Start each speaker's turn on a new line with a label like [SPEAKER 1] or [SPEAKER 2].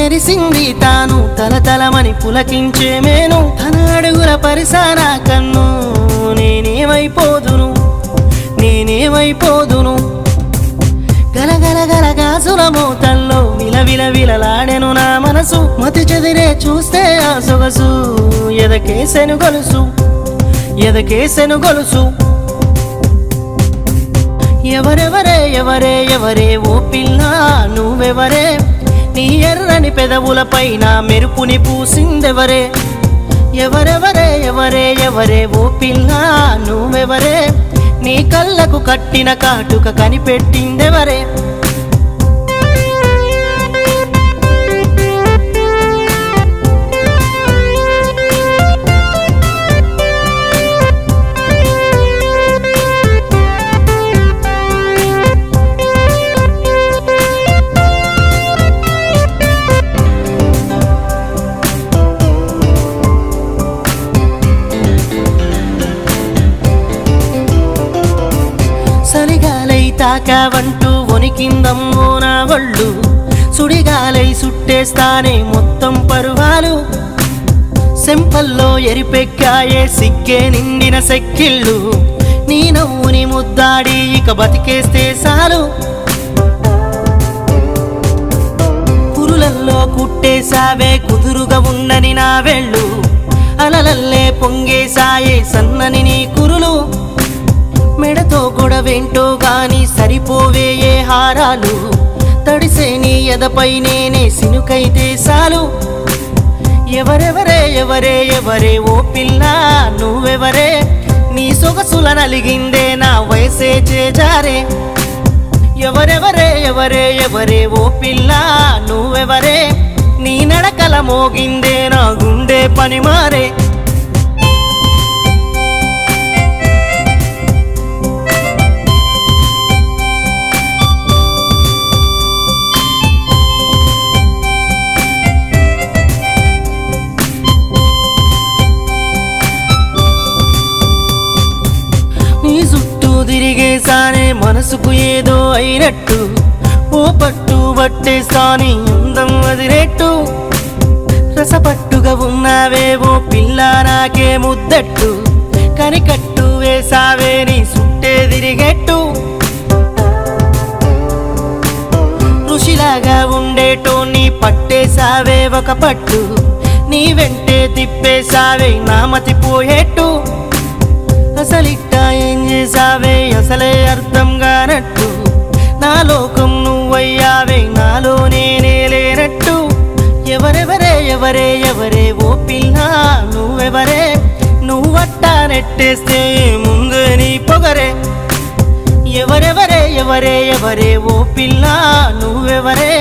[SPEAKER 1] మెరిసింది తాను తలతలమని పులకించే మేను తన అడుగుల పరిసాన కన్ను నేనేమైపోదును గలగల గలగాసుల మోతల్లో విలవిలవిలలాడెను నా మనసు మతి చెదిరే చూస్తే ఆ సొగసు ఎదకేసెను గొలుసు ఎవరే ఓ పిల్ల నువ్వెవరే నీ ఎర్రని పెదవులపైన మెరుపుని పూసిందెవరే ఎవరే ఓ పిల్ల నువ్వెవరే నీ కళ్ళకు కట్టిన కాటుక కనిపెట్టిందెవరే సలిగాలై తాకావంటూ వణికిందమ్మో నా వళ్ళు సుడిగాలై సుట్టేస్తానే మొత్తం పరువాలు సెంపల్లో ఎరిపెక్కాయే సిగ్గే నిండిన సెక్కిళ్ళు నీ నవ్వుని ముద్దాడి ఇక బతికేస్తే సాలు కురులల్లో కుట్టేసావే కుదురుగా ఉండని నా వెళ్ళు అలలల్లే పొంగేసాయే సన్నని నీ కురులు మెడతో గొడవేంటో గాని సరిపోవే ఏ హారాలు తడిసే నీ ఎదపై నేనే సినుకైతే సాలు ఎవరే ఓ పిల్ల నువ్వెవరే నీ సొగసుల నలిగిందే నా వయసే చేజారే ఎవరే ఓ పిల్ల నువ్వెవరే నీ నడకల మోగిందే నా గుండె పని మారే తిరిగేసానే మనసుకు ఏదో అయినట్టు ఓ పట్టు పట్టేసాని అందం వదిలేట్టు రసపట్టుగా ఉన్నావేవో పిల్ల నాకే ముద్దట్టు కనికట్టు వేసావే నీ సుట్టే తిరిగెట్టు ఋషిలాగా ఉండేటో నీ పట్టేసావే ఒక పట్టు నీ వెంటే తిప్పేసావే నా మతి పోయేట్టు అసలిట్టా ఏం చేసావే అసలే అర్థం కానట్టు నా లోకం నువ్వయ్యావే నాలో నేనే లేనట్టు ఎవరే ఓ పిల్ల నువ్వెవరే నువ్వట్టా నెట్టేస్తే ముందు నీ పొగరే ఎవరే ఓ పిల్ల నువ్వెవరే